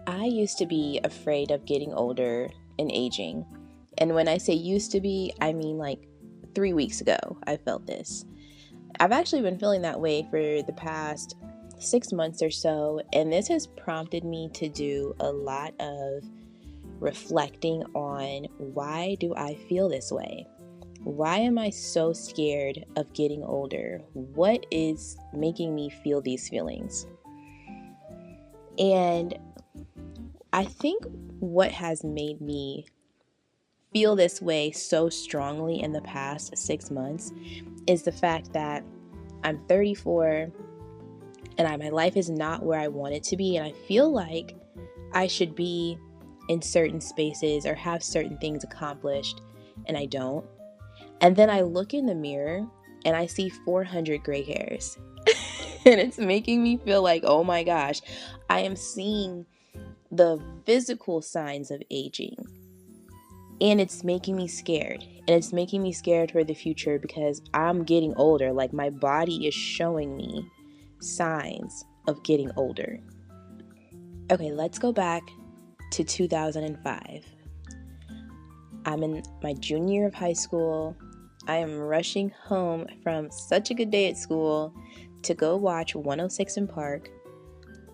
I used to be afraid of getting older and aging. And when I say used to be, I mean like 3 weeks ago, I felt this. I've actually been feeling that way for the past 6 months or so, and this has prompted me to do a lot of reflecting on why do I feel this way? Why am I so scared of getting older? What is making me feel these feelings? And I think what has made me feel this way so strongly in the past 6 months is the fact that I'm 34 and my life is not where I want it to be, and I feel like I should be in certain spaces or have certain things accomplished, and I don't. And then I look in the mirror and I see 400 gray hairs. And it's making me feel like, oh my gosh, I am seeing the physical signs of aging. And it's making me scared. And it's making me scared for the future because I'm getting older. Like, my body is showing me signs of getting older. Okay, let's go back to 2005. I'm in my junior year of high school. I am rushing home from such a good day at school to go watch 106 in Park.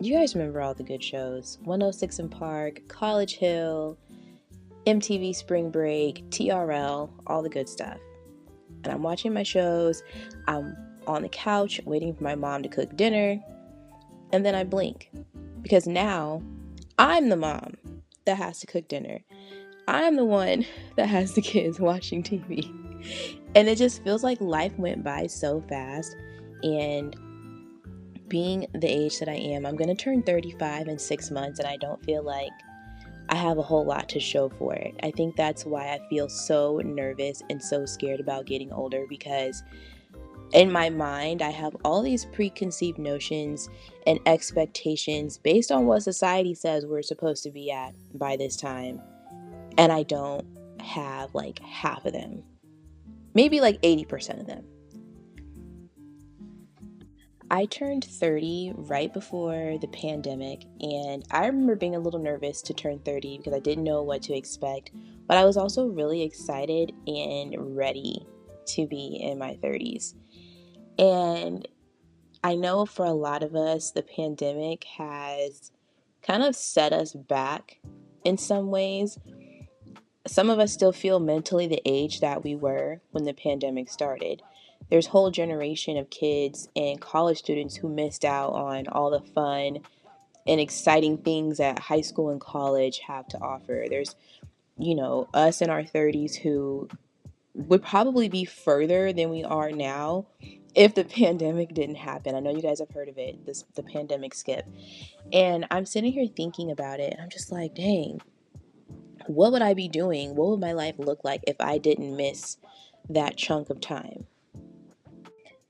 You guys remember all the good shows. 106 in Park, College Hill, MTV Spring Break, TRL, all the good stuff. And I'm watching my shows. I'm on the couch waiting for my mom to cook dinner. And then I blink. Because now I'm the mom that has to cook dinner. I'm the one that has the kids watching TV. And it just feels like life went by so fast. And being the age that I am, I'm going to turn 35 in 6 months, and I don't feel like I have a whole lot to show for it. I think that's why I feel so nervous and so scared about getting older, because in my mind, I have all these preconceived notions and expectations based on what society says we're supposed to be at by this time. And I don't have like half of them. Maybe like 80% of them. I turned 30 right before the pandemic, and I remember being a little nervous to turn 30 because I didn't know what to expect, but I was also really excited and ready to be in my 30s. And I know for a lot of us, the pandemic has kind of set us back in some ways. Some of us still feel mentally the age that we were when the pandemic started. There's a whole generation of kids and college students who missed out on all the fun and exciting things that high school and college have to offer. There's, us in our 30s who would probably be further than we are now if the pandemic didn't happen. I know you guys have heard of it, the pandemic skip. And I'm sitting here thinking about it, and I'm just like, dang, what would I be doing? What would my life look like if I didn't miss that chunk of time?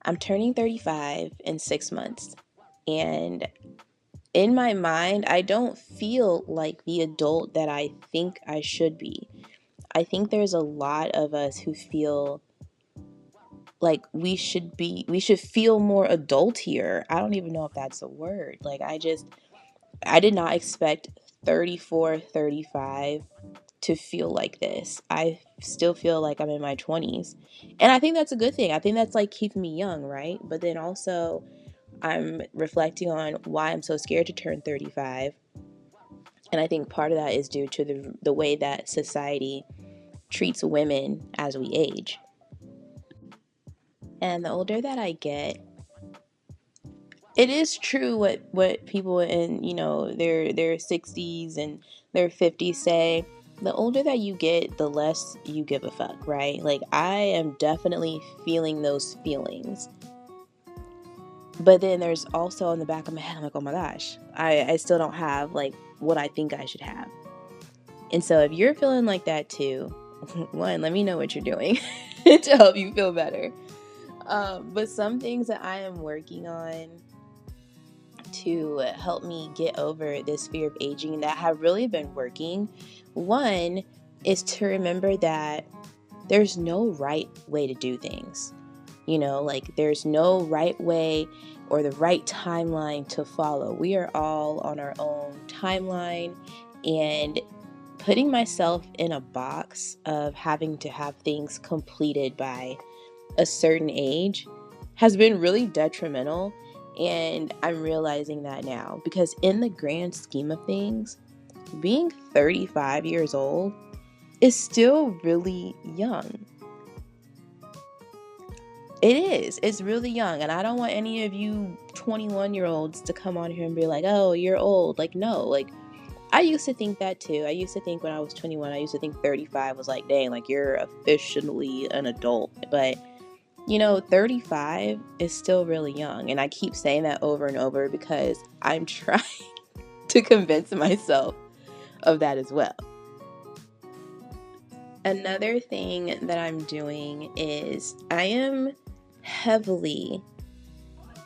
I'm turning 35 in 6 months, and in my mind, I don't feel like the adult that I think I should be. I think there's a lot of us who feel like we should feel more adult here. I don't even know if that's a word. Like, I did not expect 34, 35 to feel like this. I still feel like I'm in my 20s. And I think that's a good thing. I think that's like keeping me young, right? But then also I'm reflecting on why I'm so scared to turn 35. And I think part of that is due to the way that society treats women as we age. And the older that I get, it is true what people in, their 60s and their 50s say. The older that you get, the less you give a fuck, right? Like, I am definitely feeling those feelings. But then there's also in the back of my head, I'm like, oh my gosh, I still don't have like what I think I should have. And so if you're feeling like that too, one, let me know what you're doing to help you feel better. But some things that I am working on to help me get over this fear of aging that have really been working. One is to remember that there's no right way to do things. Like there's no right way or the right timeline to follow. We are all on our own timeline, and putting myself in a box of having to have things completed by a certain age has been really detrimental. And I'm realizing that now, because in the grand scheme of things, being 35 years old is still really young. It is. It's really young. And I don't want any of you 21-year-olds to come on here and be like, oh, you're old. Like, no. Like, I used to think that too. I used to think when I was 21, I used to think 35 was like, dang, like you're officially an adult. But, 35 is still really young. And I keep saying that over and over because I'm trying to convince myself of that as well. Another thing that I'm doing is I am heavily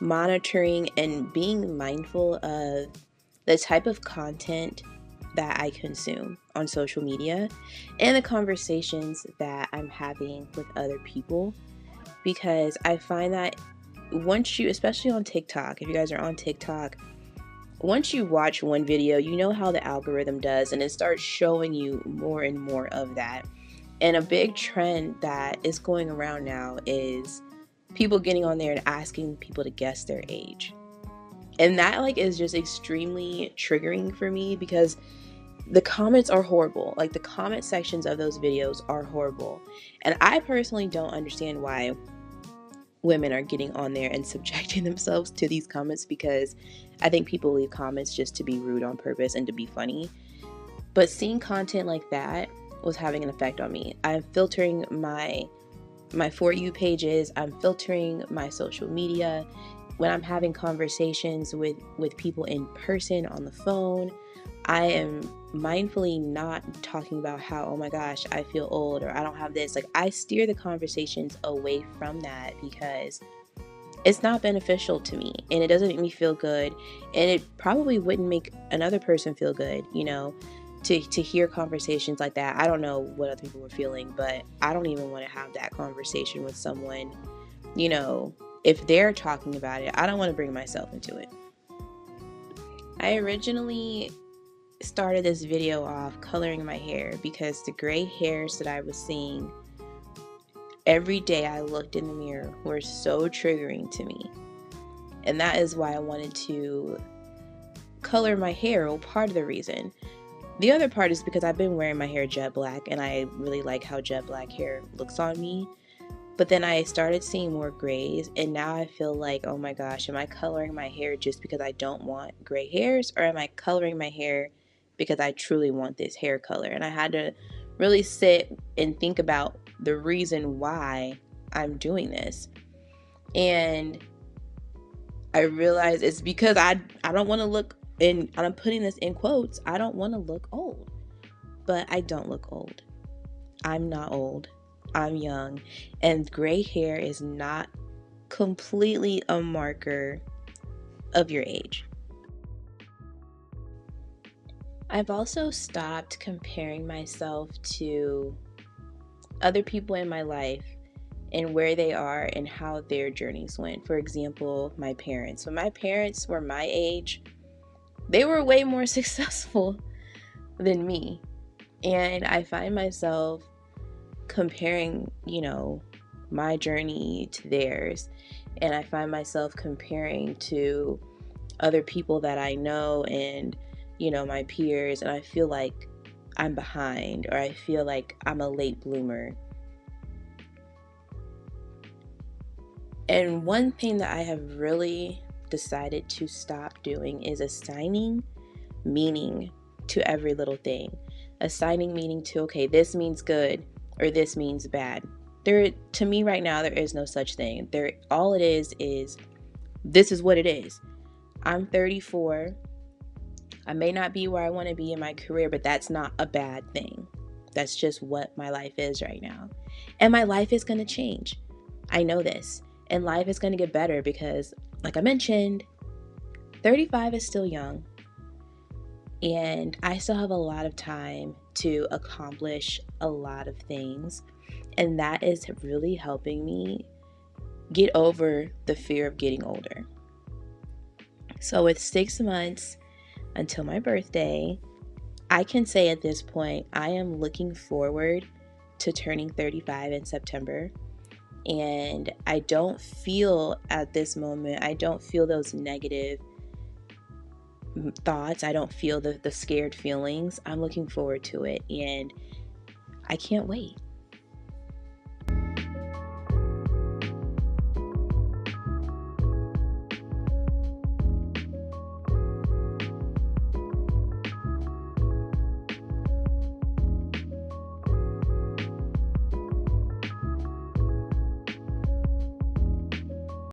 monitoring and being mindful of the type of content that I consume on social media and the conversations that I'm having with other people, because I find that once you, especially on TikTok, if you guys are on TikTok, once you watch one video, you know how the algorithm does, and it starts showing you more and more of that. And a big trend that is going around now is people getting on there and asking people to guess their age. And that is just extremely triggering for me, because the comments are horrible. Like, the comment sections of those videos are horrible. And I personally don't understand why women are getting on there and subjecting themselves to these comments, because I think people leave comments just to be rude on purpose and to be funny. But seeing content like that was having an effect on me. I'm filtering my For You pages. I'm filtering my social media. When I'm having conversations with people in person on the phone, I am mindfully not talking about how, oh my gosh, I feel old, or I don't have this. Like, I steer the conversations away from that because it's not beneficial to me, and it doesn't make me feel good, and it probably wouldn't make another person feel good, to hear conversations like that. I don't know what other people were feeling, but I don't even want to have that conversation with someone. If they're talking about it, I don't want to bring myself into it. I originally started this video off coloring my hair because the gray hairs that I was seeing every day I looked in the mirror were so triggering to me. And that is why I wanted to color my hair. Well, part of the reason. The other part is because I've been wearing my hair jet black, and I really like how jet black hair looks on me. But then I started seeing more grays, and now I feel like, oh my gosh, am I coloring my hair just because I don't want gray hairs, or am I coloring my hair because I truly want this hair color? And I had to really sit and think about the reason why I'm doing this. And I realized it's because I don't want to look, and I'm putting this in quotes, I don't want to look old. But I don't look old. I'm not old. I'm young. And gray hair is not completely a marker of your age. I've also stopped comparing myself to other people in my life and where they are and how their journeys went. For example, my parents. When my parents were my age, they were way more successful than me. And I find myself comparing, my journey to theirs. And I find myself comparing to other people that I know and, my peers. And I feel like I'm behind, or I feel like I'm a late bloomer. And one thing that I have really decided to stop doing is assigning meaning to every little thing. Assigning meaning to, okay, this means good or this means bad. To me right now, there is no such thing. All it is this is what it is. I'm 34. I may not be where I want to be in my career, but that's not a bad thing. That's just what my life is right now. And my life is going to change. I know this. And life is going to get better because, like I mentioned, 35 is still young. And I still have a lot of time to accomplish a lot of things. And that is really helping me get over the fear of getting older. So with 6 months until my birthday, I can say at this point, I am looking forward to turning 35 in September. And I don't feel at this moment, I don't feel those negative thoughts. I don't feel the scared feelings. I'm looking forward to it. And I can't wait.